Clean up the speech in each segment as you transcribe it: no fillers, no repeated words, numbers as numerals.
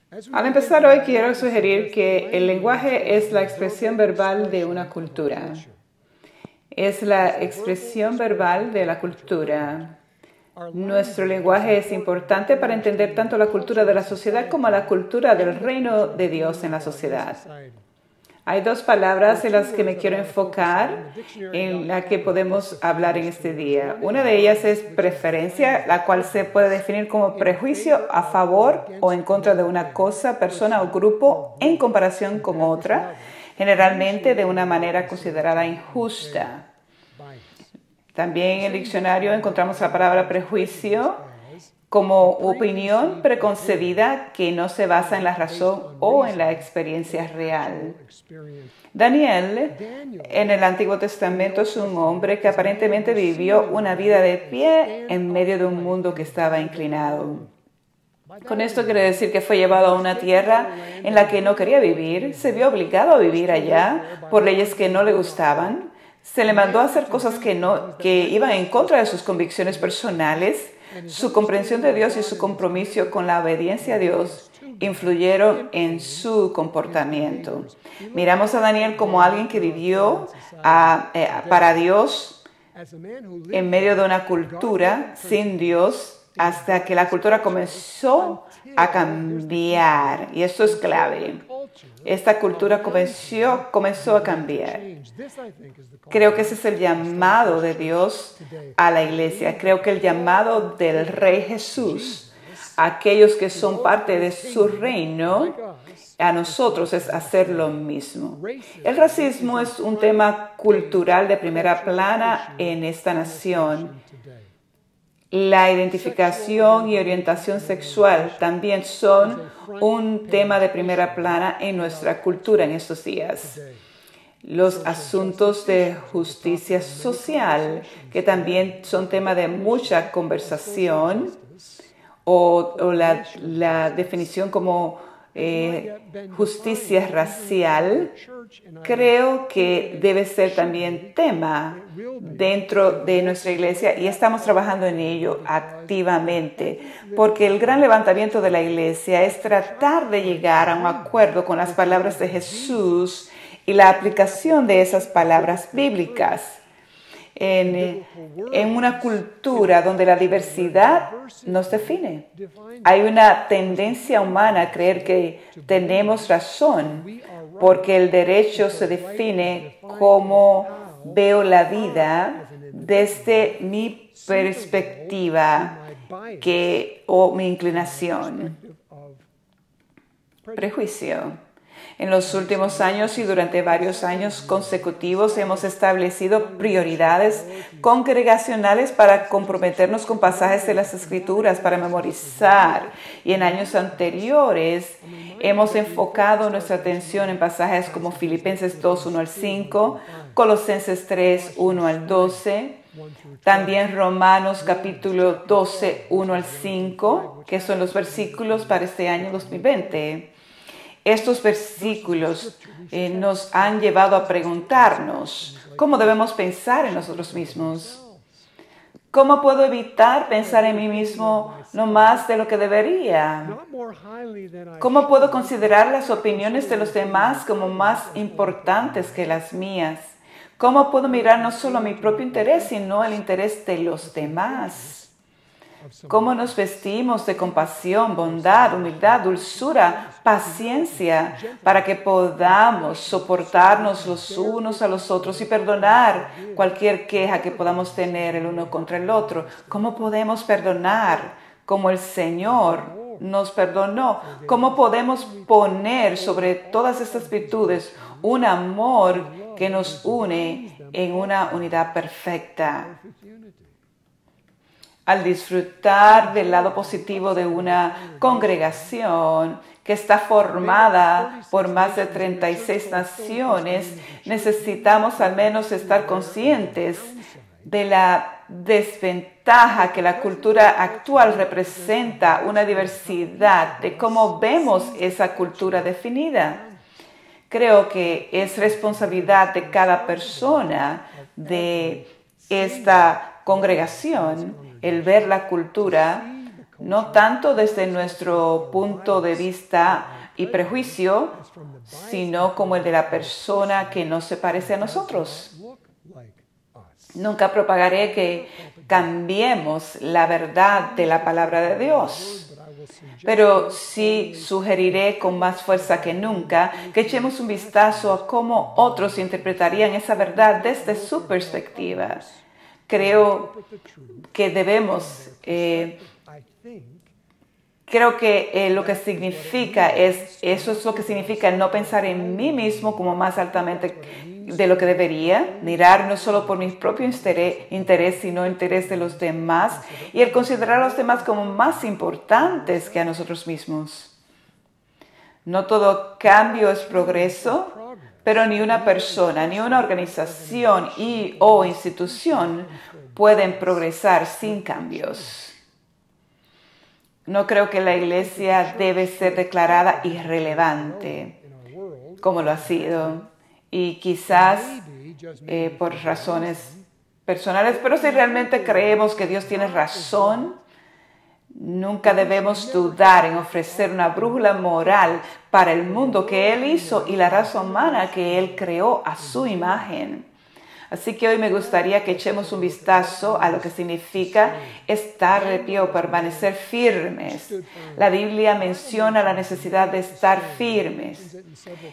Al empezar hoy quiero sugerir que el lenguaje es la expresión verbal de una cultura. Es la expresión verbal de la cultura. Nuestro lenguaje es importante para entender tanto la cultura de la sociedad como la cultura del reino de Dios en la sociedad. Hay dos palabras en las que me quiero enfocar, en las que podemos hablar en este día. Una de ellas es preferencia, la cual se puede definir como prejuicio a favor o en contra de una cosa, persona o grupo en comparación con otra, generalmente de una manera considerada injusta. También en el diccionario encontramos la palabra prejuicio como opinión preconcebida que no se basa en la razón o en la experiencia real. Daniel, en el Antiguo Testamento, es un hombre que aparentemente vivió una vida de pie en medio de un mundo que estaba inclinado. Con esto quiere decir que fue llevado a una tierra en la que no quería vivir, se vio obligado a vivir allá por leyes que no le gustaban, se le mandó a hacer cosas que iban en contra de sus convicciones personales. Su comprensión de Dios y su compromiso con la obediencia a Dios influyeron en su comportamiento. Miramos a Daniel como alguien que vivió para Dios en medio de una cultura sin Dios hasta que la cultura comenzó a cambiar. Y esto es clave. Esta cultura comenzó a cambiar. Creo que ese es el llamado de Dios a la iglesia. Creo que el llamado del Rey Jesús a aquellos que son parte de su reino, a nosotros es hacer lo mismo. El racismo es un tema cultural de primera plana en esta nación. La identificación y orientación sexual también son un tema de primera plana en nuestra cultura en estos días. Los asuntos de justicia social, que también son tema de mucha conversación, o la definición como justicia racial, creo que debe ser también tema dentro de nuestra iglesia y estamos trabajando en ello activamente, porque el gran levantamiento de la iglesia es tratar de llegar a un acuerdo con las palabras de Jesús y la aplicación de esas palabras bíblicas. En una cultura donde la diversidad nos define. Hay una tendencia humana a creer que tenemos razón, porque el derecho se define como veo la vida desde mi perspectiva o mi inclinación. Prejuicio. En los últimos años y durante varios años consecutivos hemos establecido prioridades congregacionales para comprometernos con pasajes de las Escrituras para memorizar. Y en años anteriores hemos enfocado nuestra atención en pasajes como Filipenses 2, 1 al 5, Colosenses 3, 1 al 12, también Romanos capítulo 12, 1 al 5, que son los versículos para este año 2020. Estos versículos nos han llevado a preguntarnos cómo debemos pensar en nosotros mismos. ¿Cómo puedo evitar pensar en mí mismo no más de lo que debería? ¿Cómo puedo considerar las opiniones de los demás como más importantes que las mías? ¿Cómo puedo mirar no solo mi propio interés, sino el interés de los demás? ¿Cómo nos vestimos de compasión, bondad, humildad, dulzura, paciencia, para que podamos soportarnos los unos a los otros y perdonar cualquier queja que podamos tener el uno contra el otro? ¿Cómo podemos perdonar como el Señor nos perdonó? ¿Cómo podemos poner sobre todas estas virtudes un amor que nos une en una unidad perfecta? Al disfrutar del lado positivo de una congregación que está formada por más de 36 naciones, necesitamos al menos estar conscientes de la desventaja que la cultura actual representa, una diversidad de cómo vemos esa cultura definida. Creo que es responsabilidad de cada persona de esta congregación el ver la cultura no tanto desde nuestro punto de vista y prejuicio, sino como el de la persona que no se parece a nosotros. Nunca propagaré que cambiemos la verdad de la palabra de Dios, pero sí sugeriré con más fuerza que nunca que echemos un vistazo a cómo otros interpretarían esa verdad desde su perspectiva. Creo que debemos, lo que significa eso es lo que significa el no pensar en mí mismo como más altamente de lo que debería, mirar no solo por mi propio interés, sino el interés de los demás y el considerar a los demás como más importantes que a nosotros mismos. No todo cambio es progreso, pero ni una persona, ni una organización o institución pueden progresar sin cambios. No creo que la iglesia debe ser declarada irrelevante, como lo ha sido, y quizás por razones personales, pero si realmente creemos que Dios tiene razón, nunca debemos dudar en ofrecer una brújula moral para el mundo que Él hizo y la raza humana que Él creó a su imagen. Así que hoy me gustaría que echemos un vistazo a lo que significa estar de pie o permanecer firmes. La Biblia menciona la necesidad de estar firmes.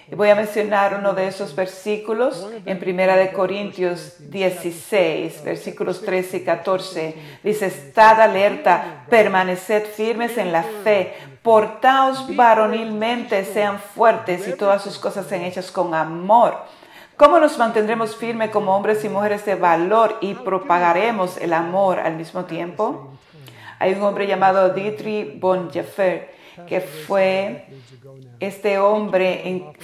Y voy a mencionar uno de esos versículos en 1 Corintios 16, versículos 13 y 14. Dice, estad alerta, permaneced firmes en la fe, portaos varonilmente, sean fuertes y todas sus cosas sean hechas con amor. ¿Cómo nos mantendremos firmes como hombres y mujeres de valor y propagaremos el amor al mismo tiempo? Hay un hombre llamado Dietrich Bonhoeffer que fue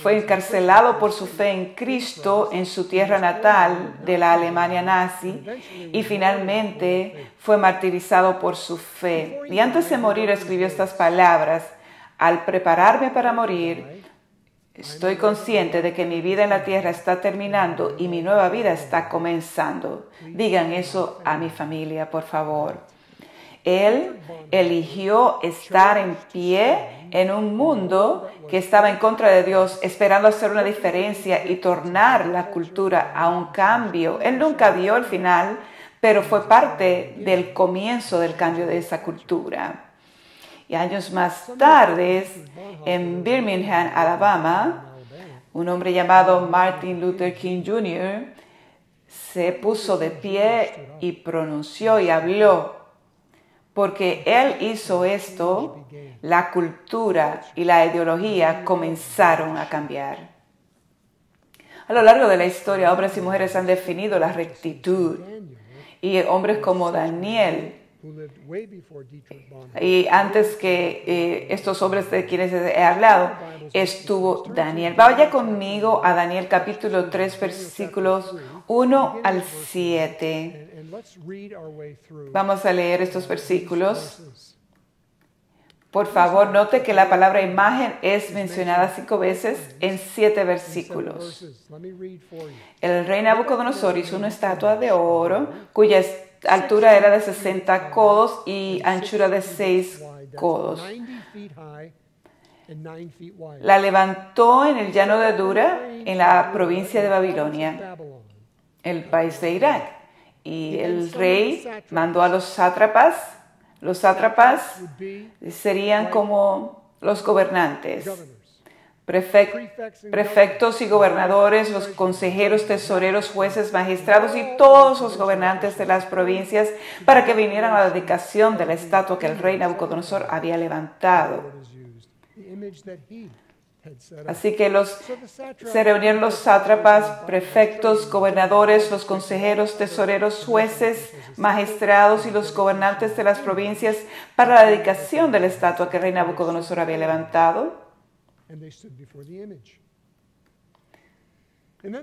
encarcelado por su fe en Cristo en su tierra natal de la Alemania nazi y finalmente fue martirizado por su fe. Y antes de morir escribió estas palabras: al prepararme para morir, estoy consciente de que mi vida en la tierra está terminando y mi nueva vida está comenzando. Digan eso a mi familia, por favor. Él eligió estar en pie en un mundo que estaba en contra de Dios, esperando hacer una diferencia y tornar la cultura a un cambio. Él nunca vio el final, pero fue parte del comienzo del cambio de esa cultura. Y años más tarde, en Birmingham, Alabama, un hombre llamado Martin Luther King Jr. se puso de pie y pronunció y habló. Porque él hizo esto, la cultura y la ideología comenzaron a cambiar. A lo largo de la historia, hombres y mujeres han definido la rectitud. Y hombres como Daniel, y antes que estos hombres de quienes he hablado, estuvo Daniel. Vaya conmigo a Daniel capítulo 3, versículos 1 al 7. Vamos a leer estos versículos. Por favor, note que la palabra imagen es mencionada 5 veces en 7 versículos. El rey Nabucodonosor hizo una estatua de oro cuya altura era de 60 codos y anchura de 6 codos. La levantó en el llano de Dura, en la provincia de Babilonia, el país de Irak. Y el rey mandó a los sátrapas. Los sátrapas serían como los gobernantes, prefectos y gobernadores, los consejeros, tesoreros, jueces, magistrados y todos los gobernantes de las provincias para que vinieran a la dedicación de la estatua que el rey Nabucodonosor había levantado. Así que se reunieron los sátrapas, prefectos, gobernadores, los consejeros, tesoreros, jueces, magistrados y los gobernantes de las provincias para la dedicación de la estatua que el rey Nabucodonosor había levantado.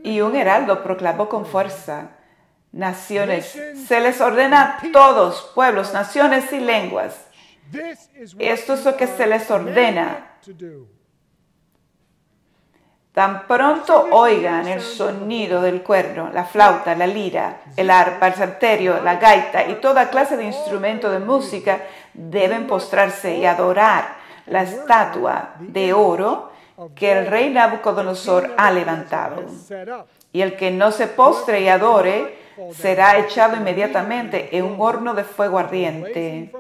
Y un heraldo proclamó con fuerza: naciones, se les ordena a todos, pueblos, naciones y lenguas. Esto es lo que se les ordena. Tan pronto oigan el sonido del cuerno, la flauta, la lira, el arpa, el salterio, la gaita y toda clase de instrumento de música, deben postrarse y adorar la estatua de oro que el rey Nabucodonosor ha levantado. Y el que no se postre y adore será echado inmediatamente en un horno de fuego ardiente.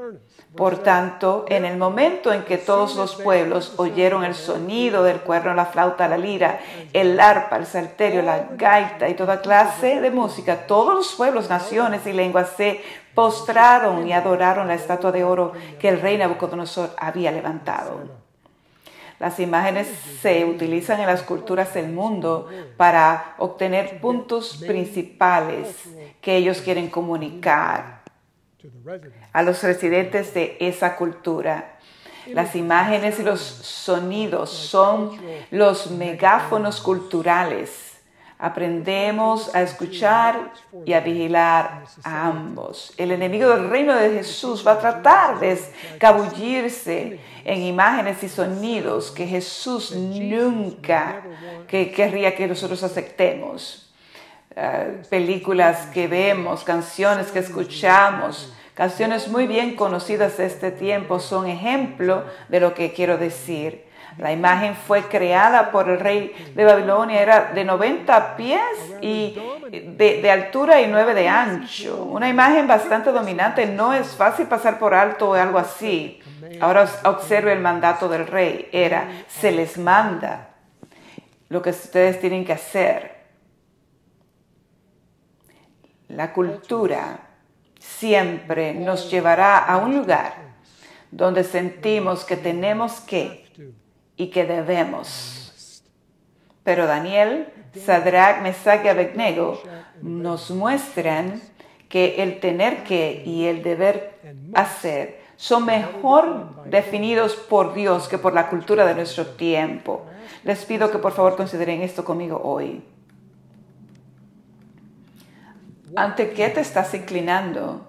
Por tanto, en el momento en que todos los pueblos oyeron el sonido del cuerno, la flauta, la lira, el arpa, el salterio, la gaita y toda clase de música, todos los pueblos, naciones y lenguas se postraron y adoraron la estatua de oro que el rey Nabucodonosor había levantado. Las imágenes se utilizan en las culturas del mundo para obtener puntos principales que ellos quieren comunicar a los residentes de esa cultura. Las imágenes y los sonidos son los megáfonos culturales. Aprendemos a escuchar y a vigilar a ambos. El enemigo del reino de Jesús va a tratar de escabullirse en imágenes y sonidos que Jesús nunca querría que nosotros aceptemos. Películas que vemos, canciones que escuchamos, canciones muy bien conocidas de este tiempo son ejemplo de lo que quiero decir. La imagen fue creada por el rey de Babilonia, era de 90 pies y de altura y 9 de ancho. Una imagen bastante dominante, no es fácil pasar por alto o algo así. Ahora observe el mandato del rey, se les manda lo que ustedes tienen que hacer. La cultura siempre nos llevará a un lugar donde sentimos que tenemos que y que debemos. Pero Daniel, Sadrach, Mesach y Abednego nos muestran que el tener que y el deber hacer son mejor definidos por Dios que por la cultura de nuestro tiempo. Les pido que por favor consideren esto conmigo hoy. ¿Ante qué te estás inclinando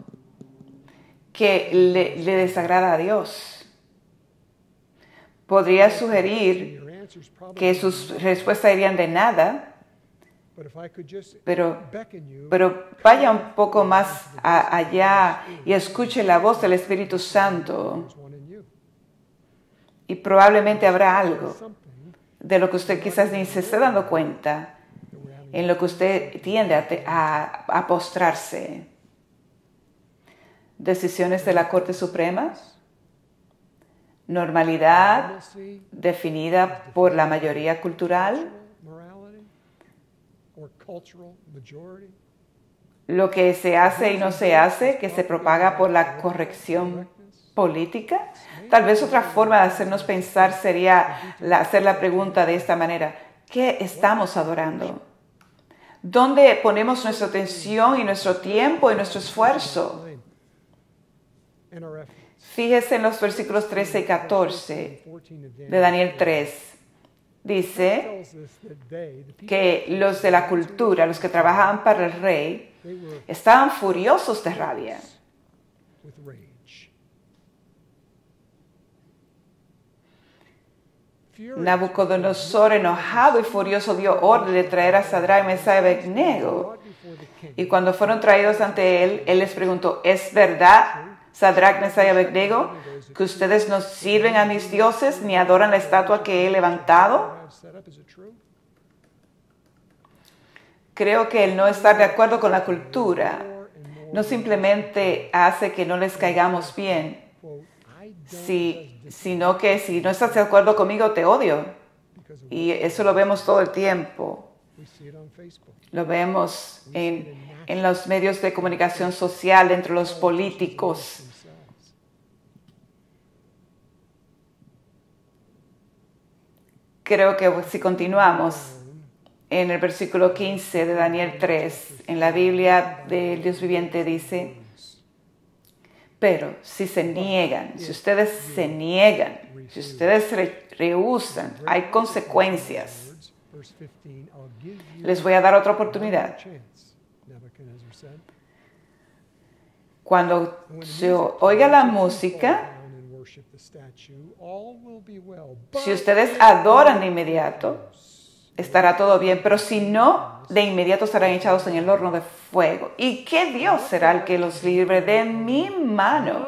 que le desagrada a Dios? Podría sugerir que sus respuestas irían de nada, pero vaya un poco más allá y escuche la voz del Espíritu Santo. Y probablemente habrá algo de lo que usted quizás ni se esté dando cuenta, en lo que usted tiende a postrarse. Decisiones de la Corte Suprema, normalidad definida por la mayoría cultural, lo que se hace y no se hace, que se propaga por la corrección política. Tal vez otra forma de hacernos pensar sería hacer la pregunta de esta manera: ¿qué estamos adorando? ¿Dónde ponemos nuestra atención y nuestro tiempo y nuestro esfuerzo? Fíjese en los versículos 13 y 14 de Daniel 3. Dice que los de la cultura, los que trabajaban para el rey, estaban furiosos de rabia. Nabucodonosor, enojado y furioso, dio orden de traer a Sadrach, Mesach y Abednego. Y cuando fueron traídos ante él, él les preguntó: ¿es verdad, Sadrach, Mesach y Abednego, que ustedes no sirven a mis dioses ni adoran la estatua que he levantado? Creo que el no estar de acuerdo con la cultura no simplemente hace que no les caigamos bien, sino que si no estás de acuerdo conmigo, te odio. Y eso lo vemos todo el tiempo. Lo vemos en los medios de comunicación social, entre los políticos. Creo que si continuamos en el versículo 15 de Daniel 3, en la Biblia del Dios viviente dice: pero si se niegan, si ustedes se niegan, si ustedes rehúsan, hay consecuencias. Les voy a dar otra oportunidad. Cuando se oiga la música, si ustedes adoran de inmediato, estará todo bien, pero si no, de inmediato serán echados en el horno de fuego. ¿Y qué Dios será el que los libre de mi mano?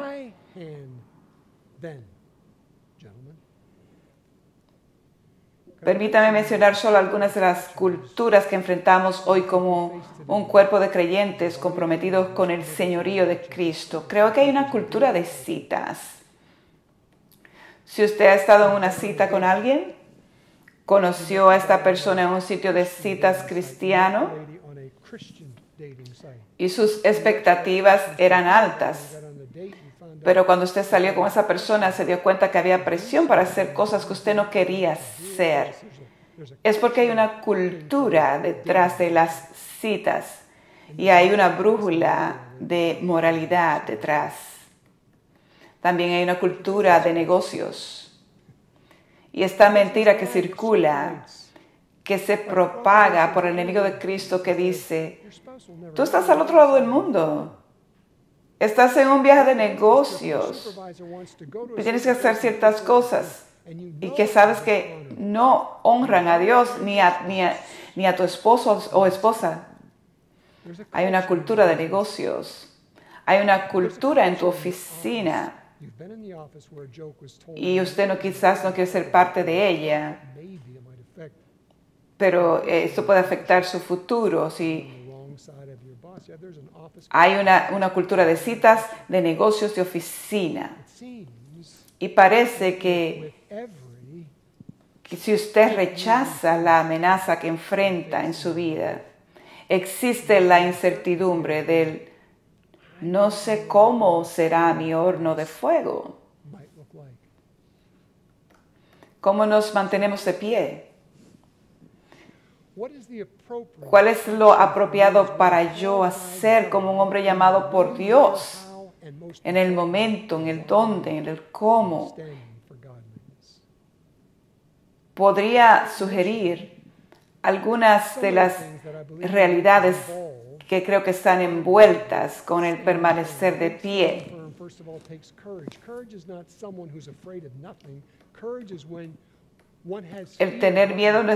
Permítame mencionar solo algunas de las culturas que enfrentamos hoy como un cuerpo de creyentes comprometidos con el señorío de Cristo. Creo que hay una cultura de citas. Si usted ha estado en una cita con alguien, conoció a esta persona en un sitio de citas cristiano y sus expectativas eran altas. Pero cuando usted salió con esa persona se dio cuenta que había presión para hacer cosas que usted no quería hacer. Es porque hay una cultura detrás de las citas y hay una brújula de moralidad detrás. También hay una cultura de negocios. Y esta mentira que circula, que se propaga por el enemigo de Cristo que dice, tú estás al otro lado del mundo. Estás en un viaje de negocios y tienes que hacer ciertas cosas y que sabes que no honran a Dios ni a tu esposo o esposa. Hay una cultura de negocios. Hay una cultura en tu oficina y usted quizás no quiere ser parte de ella, pero esto puede afectar su futuro si hay una cultura de citas, de negocios, de oficina. Y parece que si usted rechaza la amenaza que enfrenta en su vida, existe la incertidumbre del no sé cómo será mi horno de fuego. ¿Cómo nos mantenemos de pie? ¿Cuál es lo apropiado para yo hacer como un hombre llamado por Dios? En el momento, en el dónde, en el cómo. Podría sugerir algunas de las realidades que creo que están envueltas con el permanecer de pie. El tener miedo no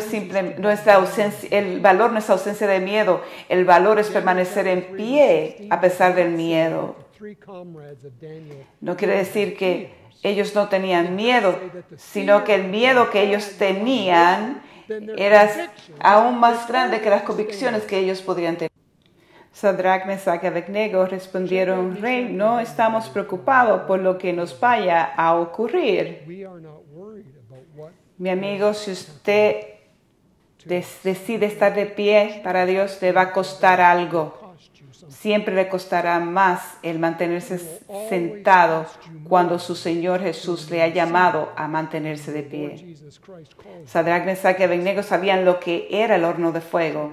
es la ausencia, el valor no es ausencia de miedo, el valor es permanecer en pie a pesar del miedo. No quiere decir que ellos no tenían miedo, sino que el miedo que ellos tenían era aún más grande que las convicciones que ellos podrían tener. Sadrach, Mesach y Abednego respondieron, Rey, no estamos preocupados por lo que nos vaya a ocurrir. Mi amigo, si usted decide estar de pie para Dios, le va a costar algo. Siempre le costará más el mantenerse sentado cuando su Señor Jesús le ha llamado a mantenerse de pie. Sadrach, Mesach y Abednego sabían lo que era el horno de fuego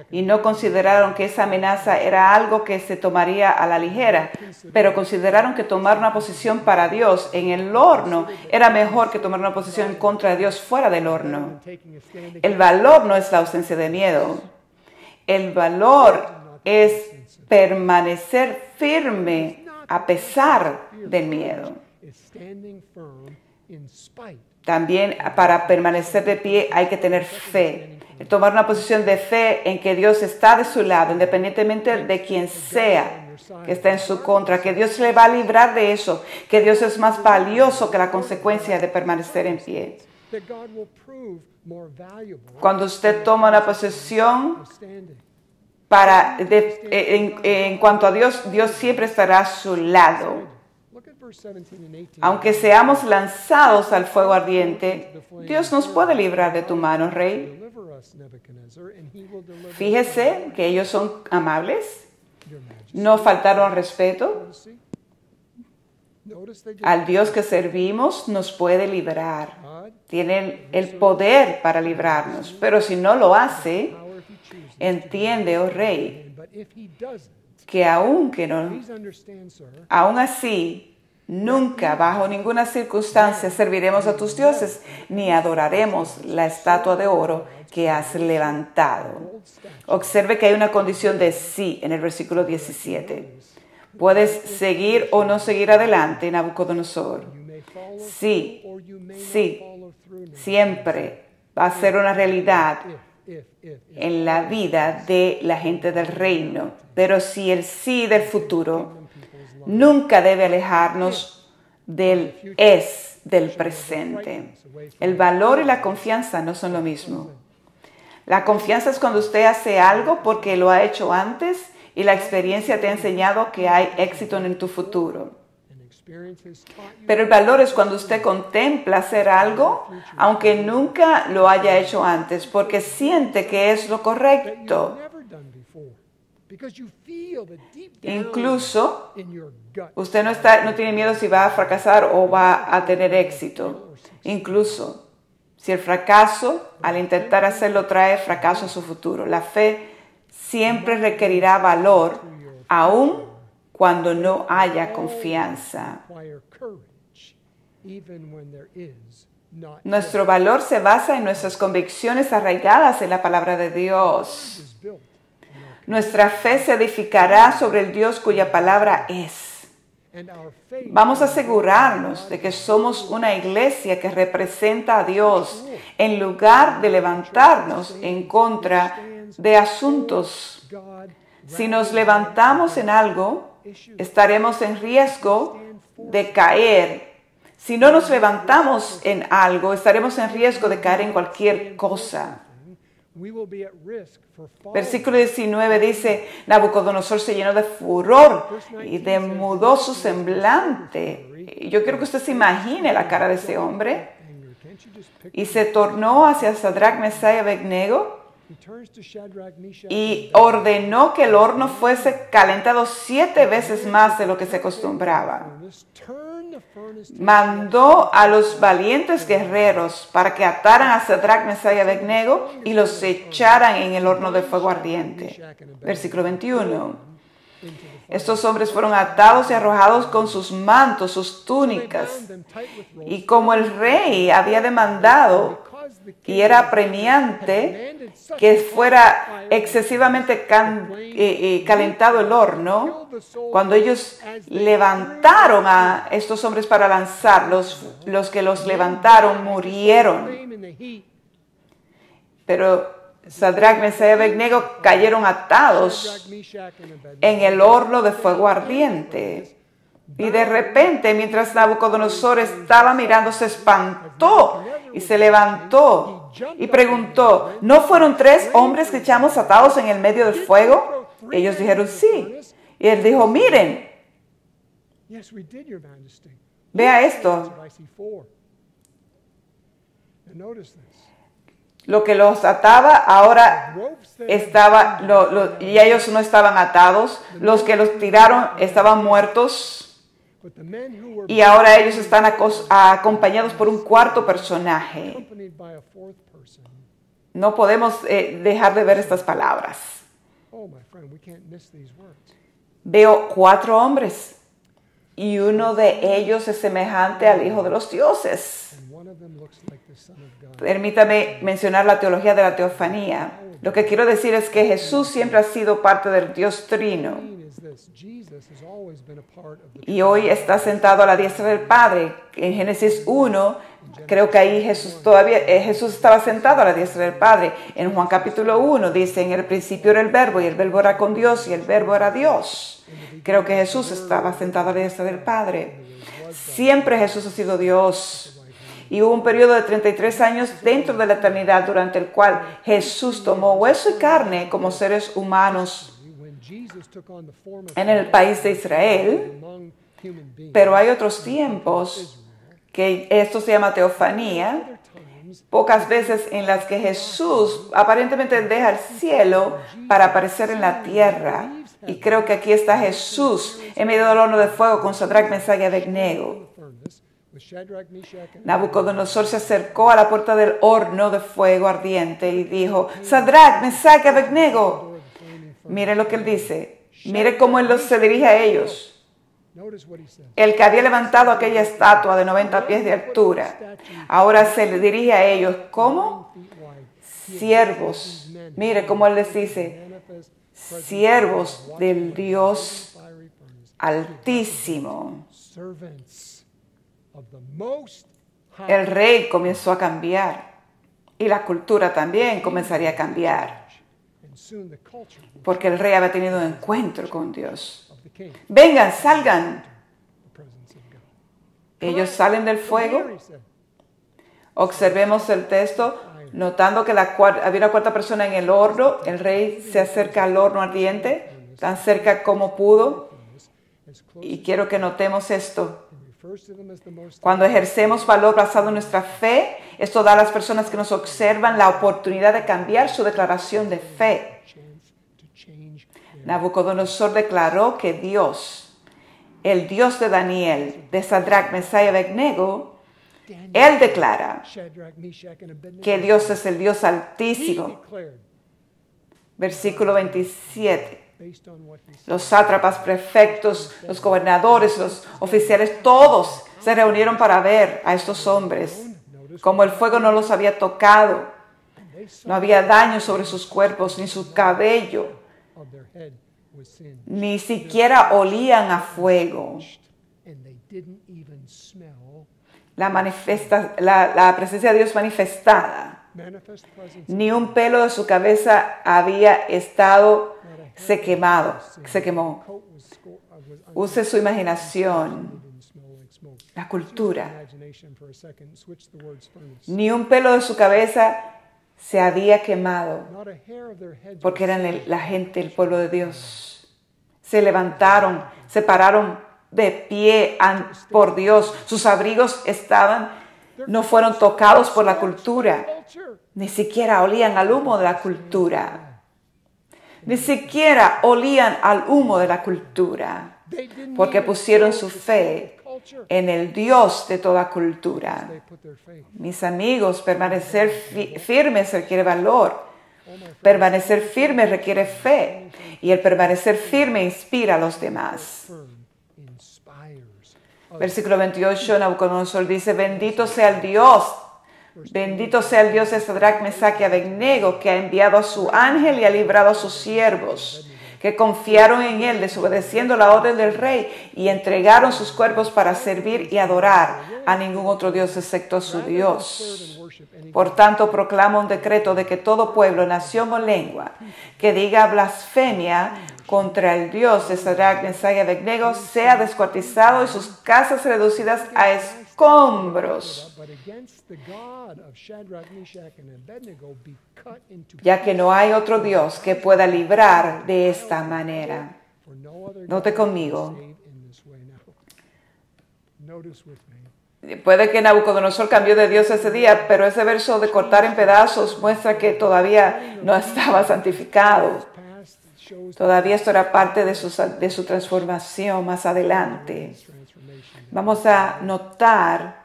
y no consideraron que esa amenaza era algo que se tomaría a la ligera, pero consideraron que tomar una posición para Dios en el horno era mejor que tomar una posición en contra de Dios fuera del horno. El valor no es la ausencia de miedo. El valor es permanecer firme a pesar del miedo. También para permanecer de pie hay que tener fe. Tomar una posición de fe en que Dios está de su lado, independientemente de quien sea que está en su contra, que Dios le va a librar de eso, que Dios es más valioso que la consecuencia de permanecer en pie. Cuando usted toma una posición en cuanto a Dios, Dios siempre estará a su lado. Aunque seamos lanzados al fuego ardiente, Dios nos puede librar de tu mano, Rey. Fíjese que ellos son amables, no faltaron respeto. Al Dios que servimos nos puede librar. Tiene el poder para librarnos, pero si no lo hace, entiende, oh Rey, que aún así, nunca, bajo ninguna circunstancia, serviremos a tus dioses, ni adoraremos la estatua de oro que has levantado. Observe que hay una condición de sí en el versículo 17. Puedes seguir o no seguir adelante, Nabucodonosor. Sí, sí, siempre va a ser una realidad en la vida de la gente del reino. Pero si el sí del futuro nunca debe alejarnos del es del presente. El valor y la confianza no son lo mismo. La confianza es cuando usted hace algo porque lo ha hecho antes y la experiencia te ha enseñado que hay éxito en tu futuro. Pero el valor es cuando usted contempla hacer algo, aunque nunca lo haya hecho antes, porque siente que es lo correcto. Incluso, usted no tiene miedo si va a fracasar o va a tener éxito. Incluso, si el fracaso, al intentar hacerlo, trae fracaso a su futuro. La fe siempre requerirá valor, aún cuando no haya confianza. Nuestro valor se basa en nuestras convicciones arraigadas en la palabra de Dios. Nuestra fe se edificará sobre el Dios cuya palabra es. Vamos a asegurarnos de que somos una iglesia que representa a Dios en lugar de levantarnos en contra de asuntos. Si nos levantamos en algo, estaremos en riesgo de caer. Si no nos levantamos en algo, estaremos en riesgo de caer en cualquier cosa. Versículo 19 dice, Nabucodonosor se llenó de furor y demudó su semblante. Yo quiero que usted se imagine la cara de ese hombre. Y se tornó hacia Sadrach, Mesach y Abednego y ordenó que el horno fuese calentado 7 veces más de lo que se acostumbraba. Mandó a los valientes guerreros para que ataran a Sadrach, Mesach y Abednego y los echaran en el horno de fuego ardiente. Versículo 21. Estos hombres fueron atados y arrojados con sus mantos, sus túnicas. Y como el rey había demandado y era apremiante que fuera excesivamente calentado el horno, cuando ellos levantaron a estos hombres para lanzarlos, los que los levantaron murieron. Pero Sadrach, Mesach y Abednego cayeron atados en el horno de fuego ardiente. Y de repente, mientras Nabucodonosor estaba mirando, se espantó y se levantó y preguntó, ¿no fueron 3 hombres que echamos atados en el medio del fuego? Ellos dijeron, sí. Y él dijo, miren, vea esto. Lo que los ataba ahora estaba, y ellos no estaban atados. Los que los tiraron estaban muertos. Y ahora ellos están acompañados por un cuarto personaje. No podemos dejar de ver estas palabras. Veo 4 hombres y uno de ellos es semejante al Hijo de los Dioses. Permítame mencionar la teología de la teofanía. Lo que quiero decir es que Jesús siempre ha sido parte del Dios Trino. Y hoy está sentado a la diestra del Padre. En Génesis 1, creo que ahí Jesús estaba sentado a la diestra del Padre. En Juan capítulo 1 dice, en el principio era el Verbo, y el Verbo era con Dios, y el Verbo era Dios. Creo que Jesús estaba sentado a la diestra del Padre. Siempre Jesús ha sido Dios. Y hubo un periodo de 33 años dentro de la eternidad durante el cual Jesús tomó hueso y carne como seres humanos en el país de Israel. Pero hay otros tiempos, que esto se llama teofanía, pocas veces en las que Jesús aparentemente deja el cielo para aparecer en la tierra. Y creo que aquí está Jesús en medio del horno de fuego con Sadrach, Mesach y Abednego. Nabucodonosor se acercó a la puerta del horno de fuego ardiente y dijo, Sadrach, Mesach y Abednego. Mire lo que él dice. Mire cómo él se dirige a ellos. El que había levantado aquella estatua de 90 pies de altura, ahora se le dirige a ellos como siervos. Mire cómo él les dice, siervos del Dios Altísimo. El rey comenzó a cambiar Y la cultura también comenzaría a cambiar, porque el rey había tenido un encuentro con Dios. Vengan, salgan. Ellos salen del fuego. Observemos el texto, notando que había una cuarta persona en el horno. El rey se acerca al horno ardiente, tan cerca como pudo. Y quiero que notemos esto. Cuando ejercemos valor basado en nuestra fe, esto da a las personas que nos observan la oportunidad de cambiar su declaración de fe. Nabucodonosor declaró que Dios, el Dios de Daniel, de Sadrach, Mesach y Abednego, él declara que Dios es el Dios altísimo. Versículo 27. Los sátrapas, prefectos, los gobernadores, los oficiales, todos se reunieron para ver a estos hombres. Como el fuego no los había tocado, no había daño sobre sus cuerpos, ni su cabello, ni siquiera olían a fuego. La presencia de Dios manifestada. Ni un pelo de su cabeza había estado se quemó. Use su imaginación. La cultura. Ni un pelo de su cabeza se había quemado, porque eran la gente, el pueblo de Dios. Se levantaron, se pararon de pie por Dios. Sus abrigos no fueron tocados por la cultura. Ni siquiera olían al humo de la cultura. Ni siquiera olían al humo de la cultura, porque pusieron su fe en el Dios de toda cultura. Mis amigos, permanecer firmes requiere valor. Permanecer firme requiere fe. Y el permanecer firme inspira a los demás. Versículo 28, Nabucodonosor dice, bendito sea el Dios de Sadrach, Mesach y Abednego, que ha enviado a su ángel y ha librado a sus siervos, que confiaron en él, desobedeciendo la orden del rey, y entregaron sus cuerpos para servir y adorar a ningún otro Dios excepto a su Dios. Por tanto, proclama un decreto de que todo pueblo, nación o lengua que diga blasfemia contra el Dios de Sadrach, Mesach y Abednego sea descuartizado y sus casas reducidas a escombros, ya que no hay otro Dios que pueda librar de esta manera. Note conmigo. Puede que Nabucodonosor cambió de Dios ese día, pero ese verso de cortar en pedazos muestra que todavía no estaba santificado. Todavía esto era parte de su transformación más adelante. Vamos a notar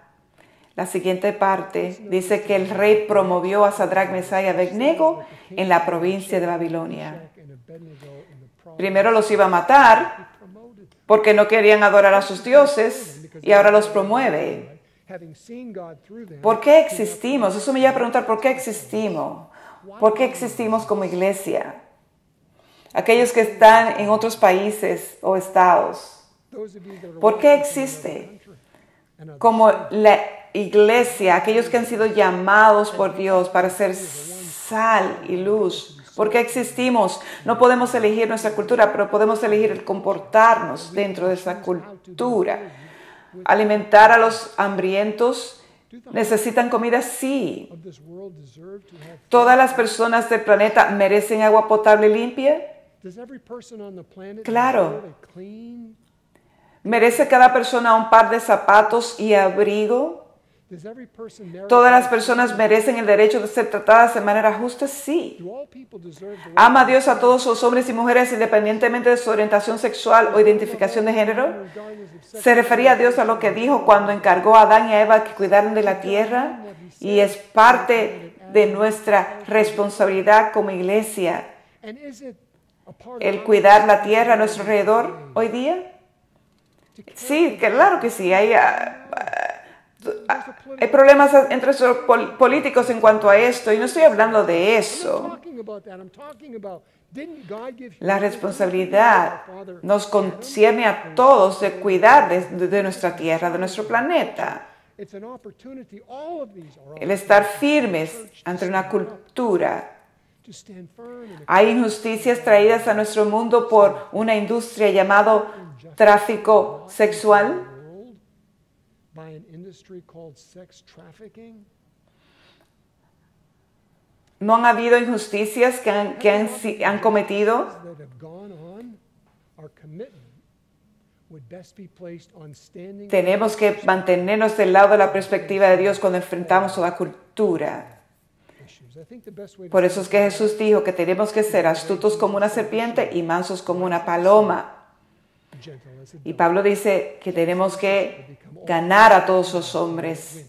la siguiente parte. Dice que el rey promovió a Sadrach, Mesach y Abednego en la provincia de Babilonia. Primero los iba a matar porque no querían adorar a sus dioses y ahora los promueve. ¿Por qué existimos? Eso me lleva a preguntar, ¿por qué existimos? ¿Por qué existimos como iglesia? Aquellos que están en otros países o estados, ¿por qué existe? Como la iglesia, aquellos que han sido llamados por Dios para ser sal y luz. ¿Por qué existimos? No podemos elegir nuestra cultura, pero podemos elegir el comportarnos dentro de esa cultura. Alimentar a los hambrientos. ¿Necesitan comida? Sí. ¿Todas las personas del planeta merecen agua potable limpia? Claro. ¿Merece cada persona un par de zapatos y abrigo? ¿Todas las personas merecen el derecho de ser tratadas de manera justa? Sí. ¿Ama a Dios a todos los hombres y mujeres independientemente de su orientación sexual o identificación de género? ¿Se refería a Dios a lo que dijo cuando encargó a Adán y a Eva que cuidaran de la tierra? Y es parte de nuestra responsabilidad como iglesia el cuidar la tierra a nuestro alrededor hoy día. Sí, claro que sí. Hay problemas entre los políticos en cuanto a esto, y no estoy hablando de eso. La responsabilidad nos concierne a todos de cuidar de nuestra tierra, de nuestro planeta. el estar firmes ante una cultura. Hay injusticias traídas a nuestro mundo por una industria llamado tráfico sexual. ¿No han habido injusticias que han cometido? Tenemos que mantenernos del lado de la perspectiva de Dios cuando enfrentamos a la cultura. Por eso es que Jesús dijo que tenemos que ser astutos como una serpiente y mansos como una paloma. Y Pablo dice que tenemos que ganar a todos los hombres.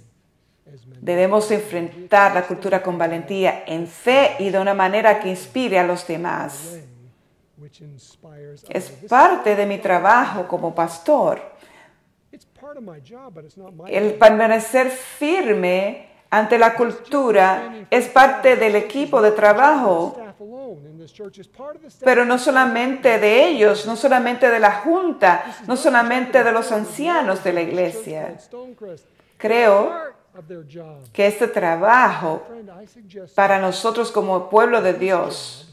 Debemos enfrentar la cultura con valentía, en fe y de una manera que inspire a los demás. Es parte de mi trabajo como pastor. El permanecer firme ante la cultura es parte del equipo de trabajo, pero no solamente de ellos, no solamente de la junta, no solamente de los ancianos de la iglesia. Creo que este trabajo para nosotros como pueblo de Dios,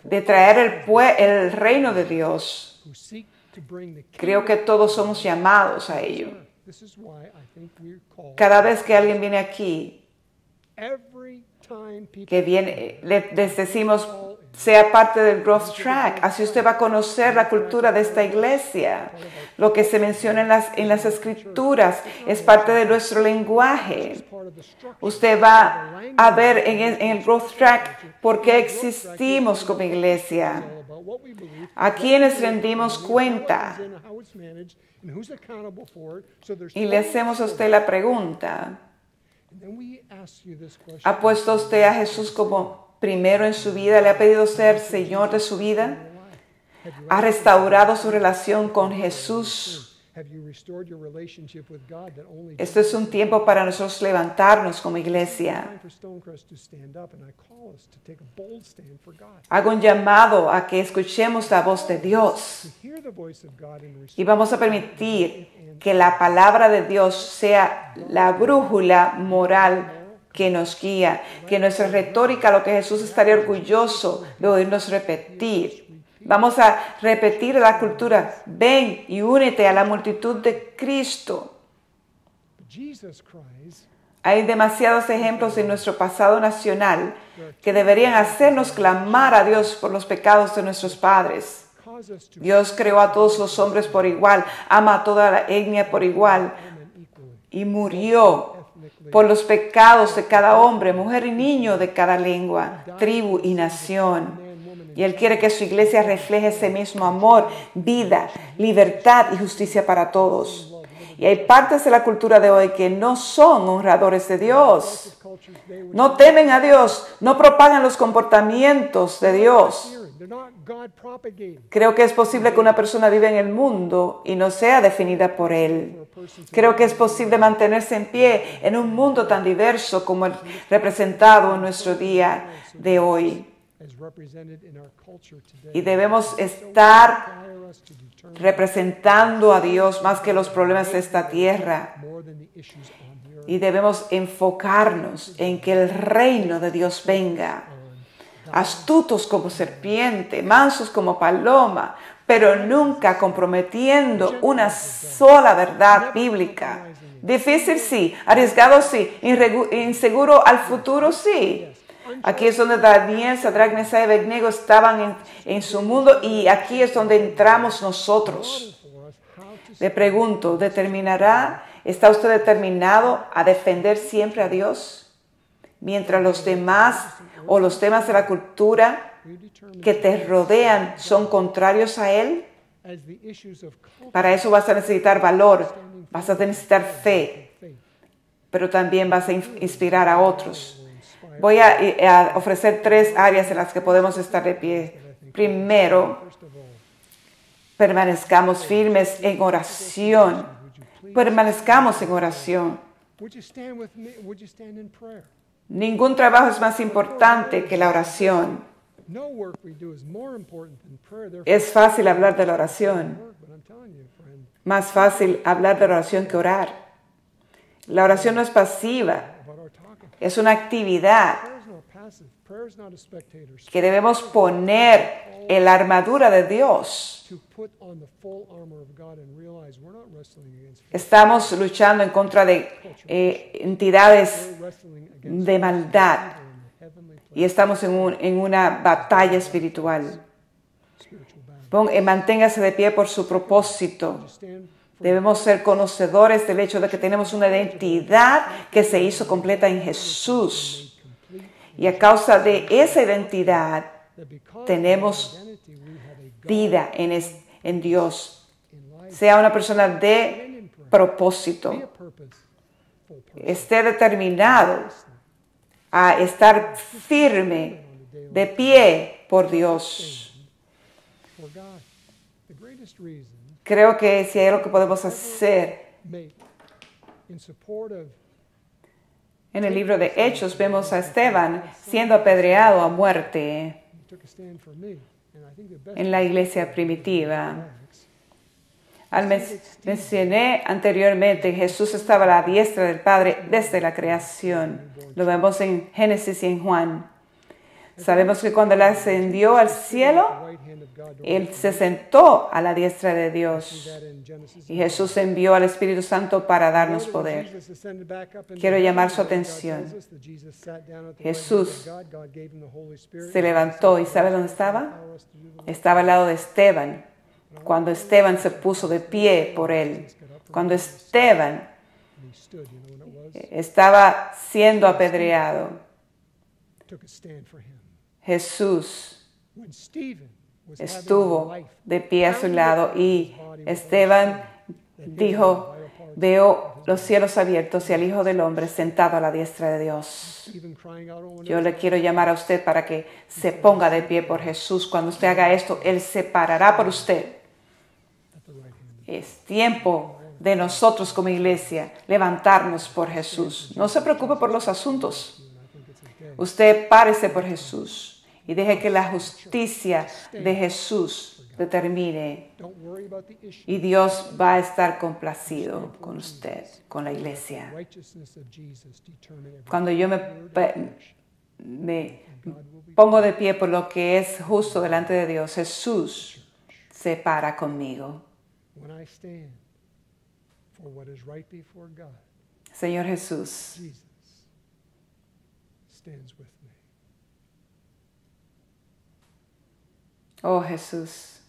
de traer el reino de Dios, creo que todos somos llamados a ello. Cada vez que alguien viene aquí, que viene, les decimos, sea parte del Growth Track. Así usted va a conocer la cultura de esta iglesia. Lo que se menciona en las escrituras es parte de nuestro lenguaje. Usted va a ver en el Growth Track por qué existimos como iglesia. A quienes rendimos cuenta. Y le hacemos a usted la pregunta. ¿Ha puesto usted a Jesús como primero en su vida? ¿Le ha pedido ser Señor de su vida? ¿Ha restaurado su relación con Jesús? Este es un tiempo para nosotros levantarnos como iglesia. Hago un llamado a que escuchemos la voz de Dios y vamos a permitir que la palabra de Dios sea la brújula moral que nos guía, que nuestra retórica, lo que Jesús estaría orgulloso de oírnos repetir. Vamos a repetir la cultura, ven y únete a la multitud de Cristo. Hay demasiados ejemplos en nuestro pasado nacional que deberían hacernos clamar a Dios por los pecados de nuestros padres. Dios creó a todos los hombres por igual, ama a toda la etnia por igual y murió por los pecados de cada hombre, mujer y niño de cada lengua, tribu y nación. Y Él quiere que su iglesia refleje ese mismo amor, vida, libertad y justicia para todos. Y hay partes de la cultura de hoy que no son honradores de Dios. No temen a Dios, no propagan los comportamientos de Dios. Creo que es posible que una persona viva en el mundo y no sea definida por Él. Creo que es posible mantenerse en pie en un mundo tan diverso como el representado en nuestro día de hoy. Y debemos estar representando a Dios más que los problemas de esta tierra. Y debemos enfocarnos en que el reino de Dios venga. Astutos como serpiente, mansos como paloma, pero nunca comprometiendo una sola verdad bíblica. Difícil sí, arriesgado sí, inseguro al futuro sí. Aquí es donde Daniel, Sadrach, Mesach y Abednego estaban en su mundo y aquí es donde entramos nosotros. Le pregunto, ¿está usted determinado a defender siempre a Dios? Mientras los demás o los temas de la cultura que te rodean son contrarios a Él. Para eso vas a necesitar valor, vas a necesitar fe, pero también vas a inspirar a otros. Voy a ofrecer 3 áreas en las que podemos estar de pie. Primero, permanezcamos firmes en oración. Permanezcamos en oración. Ningún trabajo es más importante que la oración. Es fácil hablar de la oración. Más fácil hablar de la oración que orar. La oración no es pasiva, es una actividad que debemos poner en la armadura de Dios. Estamos luchando en contra de entidades de maldad y estamos en una batalla espiritual. Manténgase de pie por su propósito. Debemos ser conocedores del hecho de que tenemos una identidad que se hizo completa en Jesús. Y a causa de esa identidad, tenemos vida en Dios. Sea una persona de propósito. Esté determinado a estar firme, de pie por Dios. Creo que si hay algo que podemos hacer, en el libro de Hechos vemos a Esteban siendo apedreado a muerte en la iglesia primitiva. Mencioné anteriormente, Jesús estaba a la diestra del Padre desde la creación. Lo vemos en Génesis y en Juan. Sabemos que cuando Él ascendió al cielo, Él se sentó a la diestra de Dios. Y Jesús envió al Espíritu Santo para darnos poder. Quiero llamar su atención. Jesús se levantó y ¿sabe dónde estaba? Estaba al lado de Esteban. Cuando Esteban se puso de pie por Él. Cuando Esteban estaba siendo apedreado. Jesús estuvo de pie a su lado y Esteban dijo, veo los cielos abiertos y al Hijo del Hombre sentado a la diestra de Dios. Yo le quiero llamar a usted para que se ponga de pie por Jesús. Cuando usted haga esto, Él se parará por usted. Es tiempo de nosotros como iglesia levantarnos por Jesús. No se preocupe por los asuntos. Usted párese por Jesús y deje que la justicia de Jesús determine. Y Dios va a estar complacido con usted, con la iglesia. Cuando yo me pongo de pie por lo que es justo delante de Dios, Jesús se para conmigo. Señor Jesús, oh Jesús,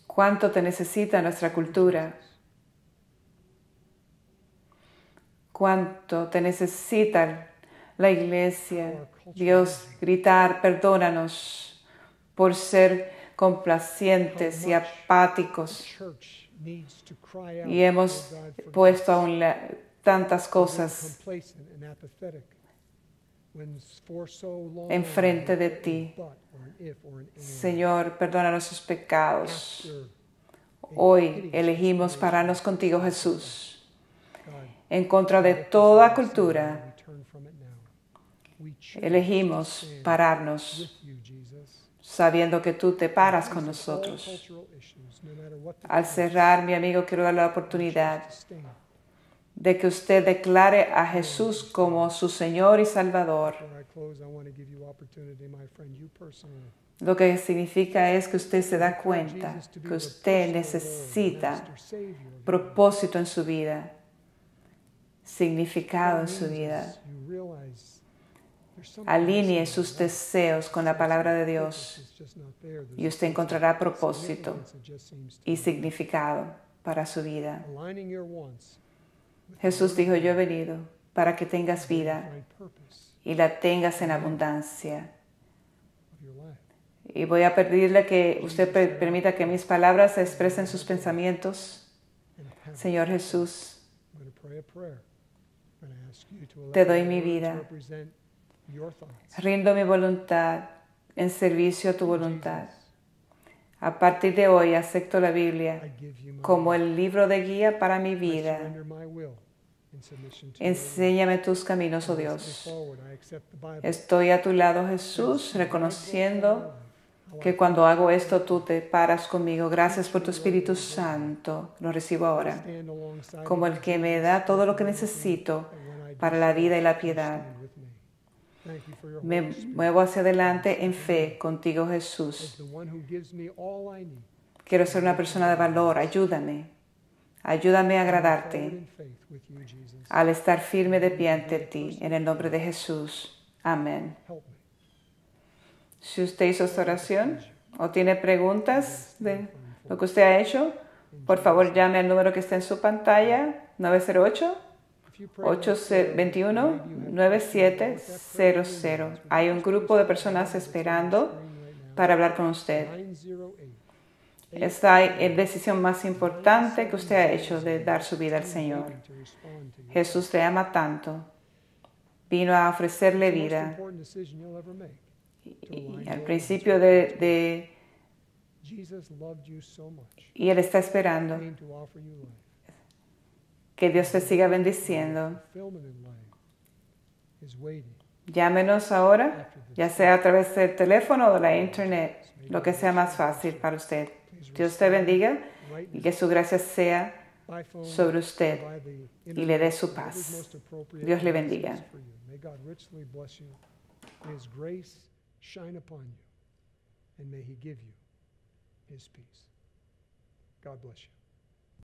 cuánto te necesita nuestra cultura, cuánto te necesita la iglesia. Dios, gritar, perdónanos por ser complacientes y apáticos. Y hemos puesto aún tantas cosas enfrente de ti. Señor, perdona nuestros pecados. Hoy elegimos pararnos contigo, Jesús, en contra de toda cultura. Elegimos pararnos sabiendo que tú te paras con nosotros. Al cerrar, mi amigo, quiero darle la oportunidad de que usted declare a Jesús como su Señor y Salvador. Lo que significa es que usted se da cuenta que usted necesita propósito en su vida, significado en su vida. Alinee sus deseos con la palabra de Dios y usted encontrará propósito y significado para su vida. Jesús dijo, yo he venido para que tengas vida y la tengas en abundancia. Y voy a pedirle que usted permita que mis palabras expresen sus pensamientos. Señor Jesús, te doy mi vida. Rindo mi voluntad en servicio a tu voluntad. A partir de hoy acepto la Biblia como el libro de guía para mi vida. Enséñame tus caminos, oh Dios. Estoy a tu lado, Jesús, reconociendo que cuando hago esto tú te paras conmigo. Gracias por tu Espíritu Santo. Lo recibo ahora como el que me da todo lo que necesito para la vida y la piedad. Me muevo hacia adelante en fe contigo, Jesús. Quiero ser una persona de valor. Ayúdame. Ayúdame a agradarte al estar firme de pie ante ti. En el nombre de Jesús. Amén. Si usted hizo esta oración o tiene preguntas de lo que usted ha hecho, por favor llame al número que está en su pantalla, 908-821-9700. Hay un grupo de personas esperando para hablar con usted. Esta es la decisión más importante que usted ha hecho de dar su vida al Señor. Jesús te ama tanto. Vino a ofrecerle vida. Y al principio y Él está esperando que Dios te siga bendiciendo. Llámenos ahora, ya sea a través del teléfono o de la internet, lo que sea más fácil para usted. Dios te bendiga y que su gracia sea sobre usted y le dé su paz. Dios le bendiga. Shine upon you, and may He give you His peace. God bless you.